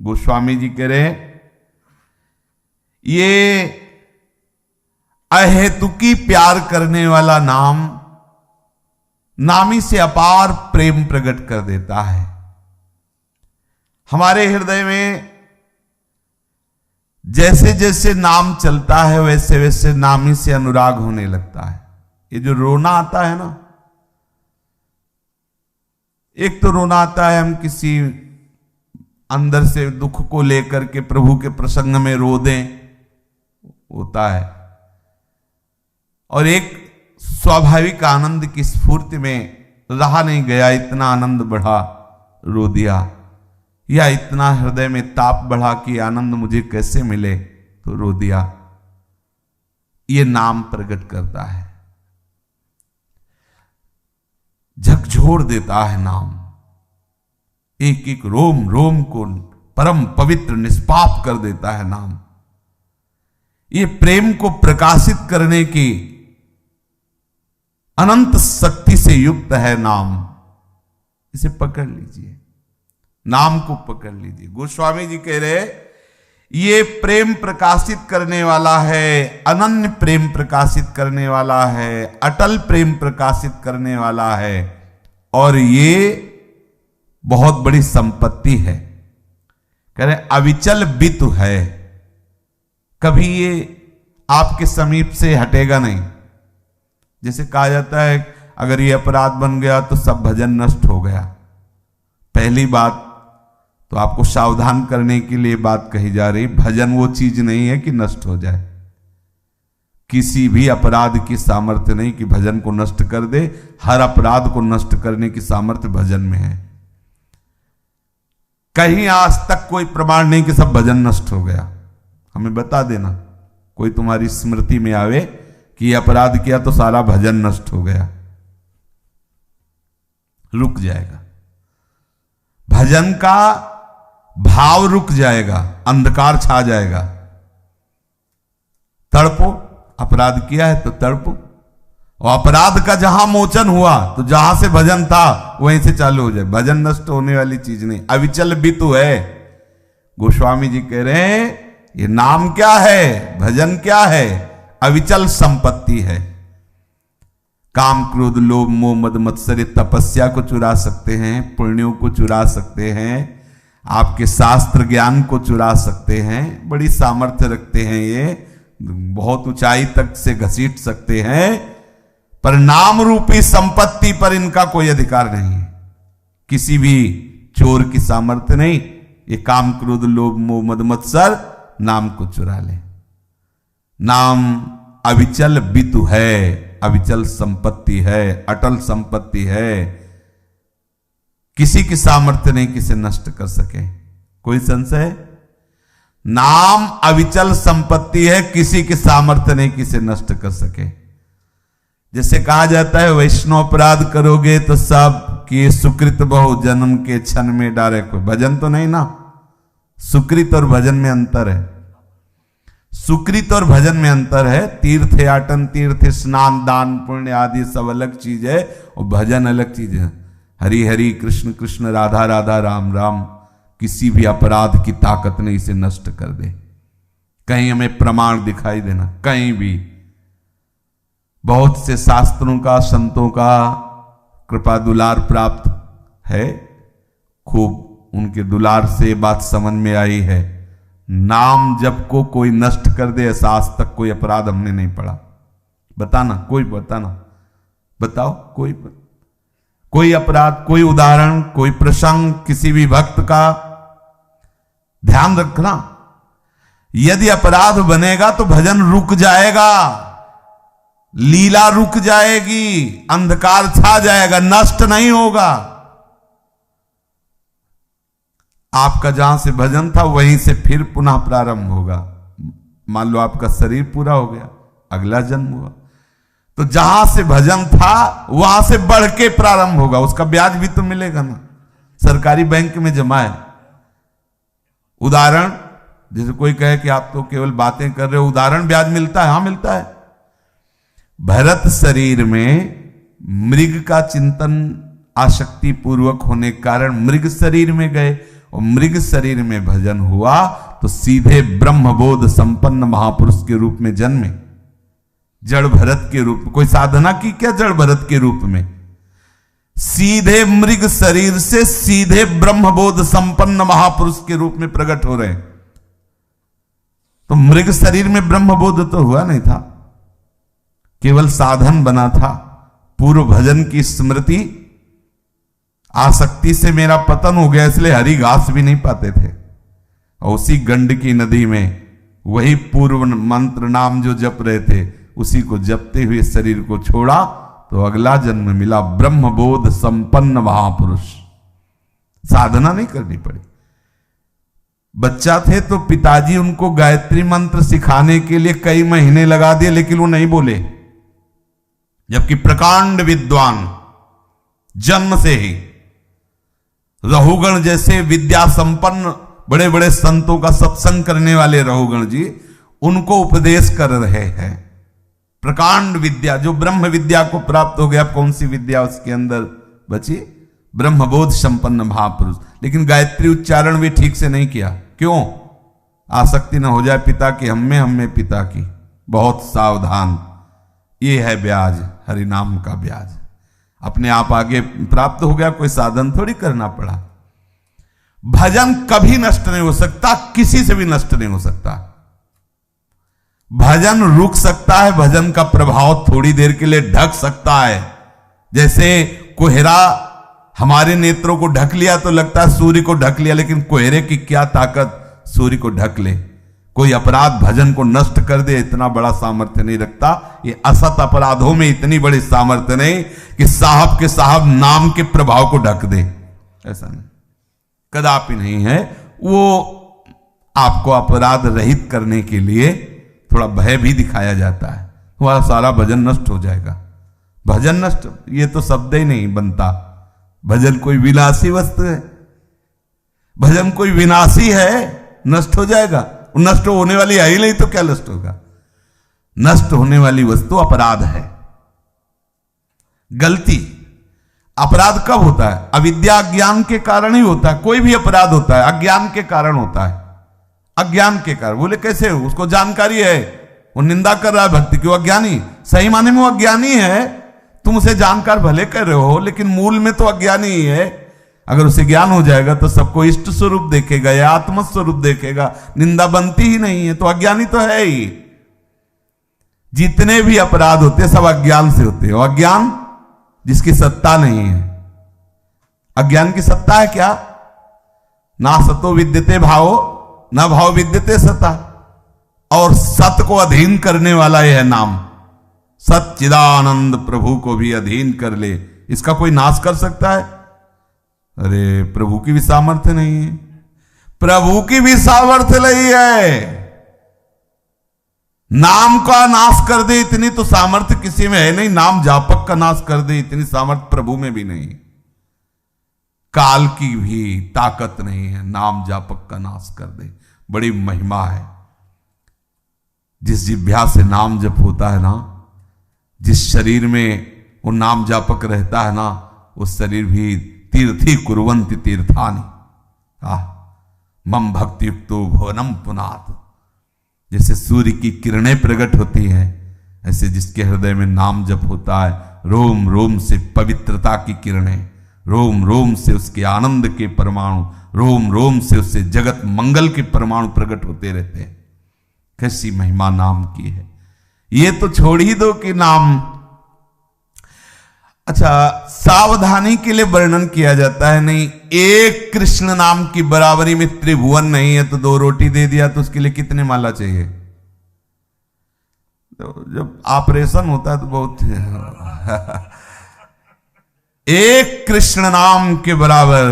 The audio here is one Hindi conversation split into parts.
गोस्वामी जी कह रहे ये अहेतुकी प्यार करने वाला नाम नामी से अपार प्रेम प्रकट कर देता है। हमारे हृदय में जैसे जैसे नाम चलता है वैसे वैसे नामी से अनुराग होने लगता है। ये जो रोना आता है ना, एक तो रोना आता है हम किसी अंदर से दुख को लेकर के प्रभु के प्रसंग में रो दें, होता है, और एक स्वाभाविक आनंद की स्फूर्ति में रहा नहीं गया, इतना आनंद बढ़ा रो दिया, या इतना हृदय में ताप बढ़ा कि आनंद मुझे कैसे मिले तो रो दिया। ये नाम प्रकट करता है, झकझोर देता है नाम, एक एक रोम रोम को परम पवित्र निष्पाप कर देता है नाम। ये प्रेम को प्रकाशित करने की अनंत शक्ति से युक्त है नाम। इसे पकड़ लीजिए, नाम को पकड़ लीजिए। गोस्वामी जी कह रहे ये प्रेम प्रकाशित करने वाला है, अनन्य प्रेम प्रकाशित करने वाला है, अटल प्रेम प्रकाशित करने वाला है, और ये बहुत बड़ी संपत्ति है। कह रहे अविचल बितु है, कभी ये आपके समीप से हटेगा नहीं। जैसे कहा जाता है अगर ये अपराध बन गया तो सब भजन नष्ट हो गया। पहली बात तो आपको सावधान करने के लिए बात कही जा रही, भजन वो चीज नहीं है कि नष्ट हो जाए। किसी भी अपराध की सामर्थ्य नहीं कि भजन को नष्ट कर दे। हर अपराध को नष्ट करने की सामर्थ्य भजन में है। कहीं आज तक कोई प्रमाण नहीं कि सब भजन नष्ट हो गया। हमें बता देना, कोई तुम्हारी स्मृति में आवे कि ये अपराध किया तो सारा भजन नष्ट हो गया। रुक जाएगा, भजन का भाव रुक जाएगा, अंधकार छा जाएगा। तड़पो, अपराध किया है तो तड़पो, और अपराध का जहां मोचन हुआ तो जहां से भजन था वहीं से चालू हो जाए। भजन नष्ट होने वाली चीज नहीं, अविचल बितु है। गोस्वामी जी कह रहे हैं ये नाम क्या है, भजन क्या है, अविचल संपत्ति है। काम क्रोध लोभ मोह मद मत्सर्य तपस्या को चुरा सकते हैं, पुण्यों को चुरा सकते हैं, आपके शास्त्र ज्ञान को चुरा सकते हैं, बड़ी सामर्थ्य रखते हैं, ये बहुत ऊंचाई तक से घसीट सकते हैं, पर नाम रूपी संपत्ति पर इनका कोई अधिकार नहीं है। किसी भी चोर की सामर्थ्य नहीं ये काम क्रोध लोभ मोह मद मत्सर नाम को चुरा ले। नाम अविचल बितु है, अविचल संपत्ति है, अटल संपत्ति है। किसी की सामर्थ्य नहीं किसे नष्ट कर सके। कोई संशय? नाम अविचल संपत्ति है, किसी की सामर्थ्य नहीं किसे नष्ट कर सके। जैसे कहा जाता है वैष्णव अपराध करोगे तो सब कि सुकृत बहु जन्म के क्षण में डारे। कोई भजन तो नहीं ना। सुकृत और भजन में अंतर है। सुकृत और भजन में अंतर है। तीर्थ याटन, तीर्थ स्नान, दान पुण्य आदि सब अलग चीज है, और भजन अलग चीज है। हरि हरि कृष्ण कृष्ण राधा राधा राम राम, किसी भी अपराध की ताकत नहीं इसे नष्ट कर दे। कहीं हमें प्रमाण दिखाई देना, कहीं भी। बहुत से शास्त्रों का, संतों का कृपा दुलार प्राप्त है, खूब उनके दुलार से बात समझ में आई है। नाम जप को कोई नष्ट कर दे ऐसा आज तक कोई अपराध हमने नहीं पढ़ा। बताना, कोई बताना, बताओ कोई अपराध, कोई उदाहरण, कोई प्रसंग किसी भी भक्त का। ध्यान रखना, यदि अपराध बनेगा तो भजन रुक जाएगा, लीला रुक जाएगी, अंधकार छा जाएगा, नष्ट नहीं होगा। आपका जहां से भजन था वहीं से फिर पुनः प्रारंभ होगा। मान लो आपका शरीर पूरा हो गया, अगला जन्म हुआ, तो जहां से भजन था वहां से बढ़ के प्रारंभ होगा। उसका ब्याज भी तो मिलेगा ना, सरकारी बैंक में जमा है। उदाहरण, जैसे कोई कहे कि आप तो केवल बातें कर रहे हो, उदाहरण ब्याज मिलता है। हाँ मिलता है। भरत शरीर में मृग का चिंतन आसक्ति पूर्वक होने के कारण मृग शरीर में गए, और मृग शरीर में भजन हुआ तो सीधे ब्रह्मबोध संपन्न महापुरुष के रूप में जन्मे। जड़ भरत के रूप में, कोई साधना की क्या जड़ भरत के रूप में? सीधे मृग शरीर से सीधे ब्रह्मबोध संपन्न महापुरुष के रूप में प्रकट हो रहे हैं। तो मृग शरीर में ब्रह्मबोध तो हुआ नहीं था, केवल साधन बना था। पूर्व भजन की स्मृति, आसक्ति से मेरा पतन हो गया इसलिए हरी घास भी नहीं पाते थे। और उसी गंडकी नदी में वही पूर्व मंत्र नाम जो जप रहे थे उसी को जपते हुए शरीर को छोड़ा तो अगला जन्म मिला ब्रह्मबोध संपन्न महापुरुष। साधना नहीं करनी पड़ी। बच्चा थे तो पिताजी उनको गायत्री मंत्र सिखाने के लिए कई महीने लगा दिए लेकिन वो नहीं बोले, जबकि प्रकांड विद्वान जन्म से ही रहुगण जैसे विद्या संपन्न बड़े बड़े संतों का सत्संग करने वाले रहुगण जी उनको उपदेश कर रहे हैं। प्रकांड विद्या जो ब्रह्म विद्या को प्राप्त हो गया, कौन सी विद्या उसके अंदर बची? ब्रह्मबोध संपन्न महापुरुष। लेकिन गायत्री उच्चारण भी ठीक से नहीं किया। क्यों? आसक्ति न हो जाए पिता की, हमें पिता की। बहुत सावधान, ये है ब्याज, हरिनाम का ब्याज। अपने आप आगे प्राप्त हो गया, कोई साधन थोड़ी करना पड़ा। भजन कभी नष्ट नहीं हो सकता, किसी से भी नष्ट नहीं हो सकता। भजन रुक सकता है, भजन का प्रभाव थोड़ी देर के लिए ढक सकता है। जैसे कोहरा हमारे नेत्रों को ढक लिया तो लगता है सूर्य को ढक लिया, लेकिन कोहरे की क्या ताकत सूर्य को ढक ले। कोई अपराध भजन को नष्ट कर दे इतना बड़ा सामर्थ्य नहीं रखता। ये असत अपराधों में इतनी बड़ी सामर्थ्य नहीं कि साहब के साहब नाम के प्रभाव को ढक दे, ऐसा नहीं, कदापि नहीं है। वो आपको अपराध रहित करने के लिए थोड़ा भय भी दिखाया जाता है, तुम्हारा सारा भजन नष्ट हो जाएगा। भजन नष्ट, ये तो शब्द ही नहीं बनता। भजन कोई विनाशी वस्तु है, भजन कोई विनाशी है, नष्ट हो जाएगा। नष्ट होने वाली है ही नहीं तो क्या नष्ट होगा? नष्ट होने वाली वस्तु अपराध है, गलती। अपराध कब होता है? अविद्या ज्ञान के कारण ही होता है। कोई भी अपराध होता है अज्ञान के कारण होता है, अज्ञान के कारण। बोले कैसे? उसको जानकारी है, वो निंदा कर रहा है भक्ति की, वो अज्ञानी। सही माने में वो अज्ञानी है, तुम उसे जानकार भले कर रहे हो लेकिन मूल में तो अज्ञानी ही है। अगर उसे ज्ञान हो जाएगा तो सबको इष्ट स्वरूप देखेगा या आत्म स्वरूप देखेगा, निंदा बनती ही नहीं है। तो अज्ञानी तो है ही। जितने भी अपराध होते हैं सब अज्ञान से होते हैं। अज्ञान जिसकी सत्ता नहीं है। अज्ञान की सत्ता है क्या? ना सतो विद्यते भावो ना भाव विद्यते सता। और सत को अधीन करने वाला यह है नाम। सच्चिदानंद प्रभु को भी अधीन कर ले, इसका कोई नाश कर सकता है? अरे प्रभु की भी सामर्थ्य नहीं है, प्रभु की भी सामर्थ्य नहीं है। नाम का नाश कर दे इतनी तो सामर्थ्य किसी में है नहीं। नाम जापक का नाश कर दे इतनी सामर्थ्य प्रभु में भी नहीं। काल की भी ताकत नहीं है नाम जापक का नाश कर दे। बड़ी महिमा है। जिस जिह्वा से नाम जप होता है ना, जिस शरीर में वो नाम जापक रहता है ना, उस शरीर भी तीर्थी कुर्वन्ति तीर्थानि। मम भक्ति युक्तो भुवनम पुनात। जैसे सूर्य की किरणें प्रकट होती हैं, ऐसे जिसके हृदय में नाम जप होता है, रोम रोम से पवित्रता की किरणें, रोम रोम से उसके आनंद के परमाणु, रोम रोम से उससे जगत मंगल के परमाणु प्रकट होते रहते हैं। कैसी महिमा नाम की है। ये तो छोड़ ही दो कि नाम। अच्छा, सावधानी के लिए वर्णन किया जाता है, नहीं एक कृष्ण नाम की बराबरी में त्रिभुवन नहीं है तो 2 रोटी दे दिया तो उसके लिए कितने माला चाहिए? तो जब ऑपरेशन होता है तो बहुत एक कृष्ण नाम के बराबर।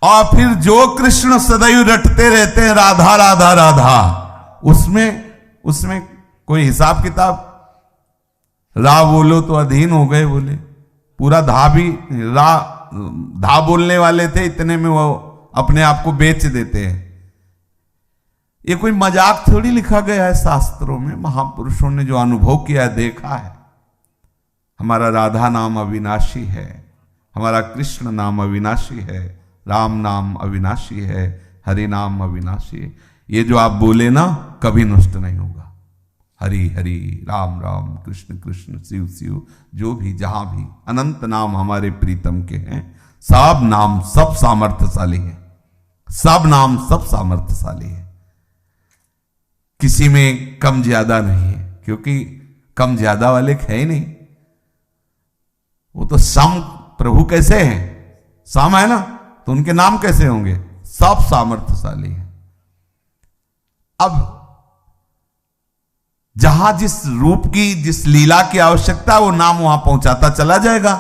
और फिर जो कृष्ण सदैव रटते रहते हैं राधा राधा राधा, उसमें कोई हिसाब किताब? रा बोलो तो अधीन हो गए, बोले पूरा धा भी धा बोलने वाले थे, इतने में वो अपने आप को बेच देते हैं। ये कोई मजाक थोड़ी लिखा गया है शास्त्रों में। महापुरुषों ने जो अनुभव किया है, देखा है। हमारा राधा नाम अविनाशी है, हमारा कृष्ण नाम अविनाशी है, राम नाम अविनाशी है, हरि नाम अविनाशी है। ये जो आप बोले ना कभी नष्ट नहीं होगा। हरि हरि, राम राम, कृष्ण कृष्ण, शिव शिव, जो भी जहां भी अनंत नाम हमारे प्रीतम के हैं। सब नाम सब सामर्थ्यशाली है, सब नाम सब सामर्थ्यशाली है, किसी में कम ज्यादा नहीं है, क्योंकि कम ज्यादा वाले है ही नहीं। वो तो सम प्रभु कैसे हैं, सम है ना, तो उनके नाम कैसे होंगे, सब सामर्थ्यशाली है। अब जहां जिस रूप की जिस लीला की आवश्यकता वो नाम वहां पहुंचाता चला जाएगा।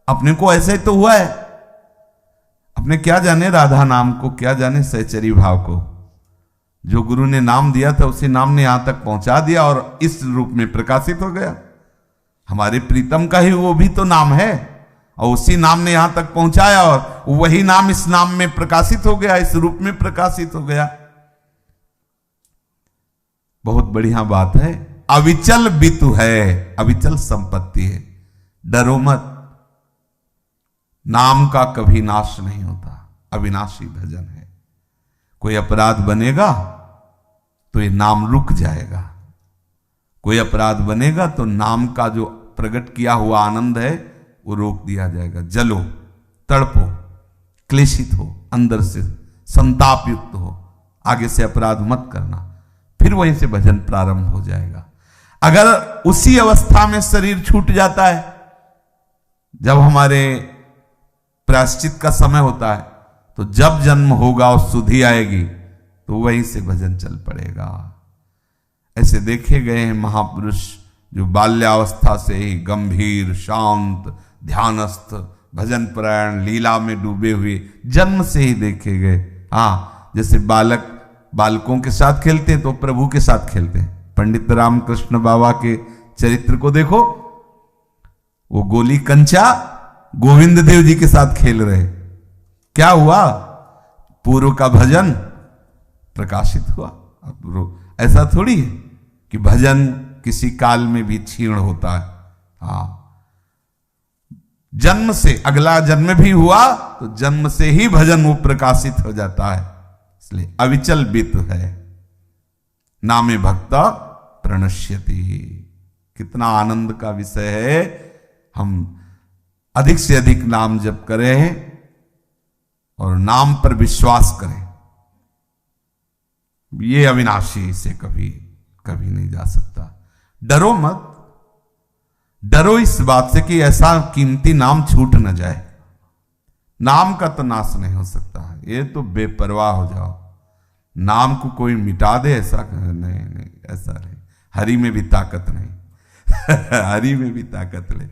अपने को ऐसे ही तो हुआ है, अपने क्या जाने राधा नाम को, क्या जाने सहचरी भाव को। जो गुरु ने नाम दिया था उसी नाम ने यहां तक पहुंचा दिया और इस रूप में प्रकाशित हो गया। हमारे प्रीतम का ही वो भी तो नाम है और उसी नाम ने यहां तक पहुंचाया और वही नाम इस नाम में प्रकाशित हो गया, इस रूप में प्रकाशित हो गया। बहुत बढ़िया बात है। अविचल बितु है, अविचल संपत्ति है, डरो मत। नाम का कभी नाश नहीं होता, अविनाशी भजन है। कोई अपराध बनेगा तो ये नाम रुक जाएगा, कोई अपराध बनेगा तो नाम का जो प्रकट किया हुआ आनंद है वो रोक दिया जाएगा। जलो, तड़पो, क्लेशित हो, अंदर से संताप युक्त हो, आगे से अपराध मत करना, फिर वहीं से भजन प्रारंभ हो जाएगा। अगर उसी अवस्था में शरीर छूट जाता है, जब हमारे प्रायश्चित का समय होता है, तो जब जन्म होगा और सुधि आएगी तो वहीं से भजन चल पड़ेगा। ऐसे देखे गए हैं महापुरुष जो बाल्यावस्था से ही गंभीर, शांत, ध्यानस्थ, भजन परायण, लीला में डूबे हुए जन्म से ही देखे गए। हाँ, जैसे बालक बालकों के साथ खेलते हैं तो प्रभु के साथ खेलते हैं। पंडित रामकृष्ण बाबा के चरित्र को देखो, वो गोली कंचा गोविंद देव जी के साथ खेल रहे, क्या हुआ, पूर्व का भजन प्रकाशित हुआ। ऐसा थोड़ी है कि भजन किसी काल में भी क्षीण होता है। हाँ, जन्म से, अगला जन्म भी हुआ तो जन्म से ही भजन वो प्रकाशित हो जाता है। इसलिए अविचल बित है, नामे भक्ता प्रणश्यति। कितना आनंद का विषय है। हम अधिक से अधिक नाम जप करें और नाम पर विश्वास करें, ये अविनाशी से कभी कभी नहीं जा सकता। डरो मत, डरो इस बात से कि ऐसा कीमती नाम छूट न जाए। नाम का तो नाश नहीं हो सकता, ये तो बेपरवाह हो जाओ, नाम को कोई मिटा दे, ऐसा नहीं, ऐसा नहीं। हरि में भी ताकत नहीं हरि में भी ताकत नहीं।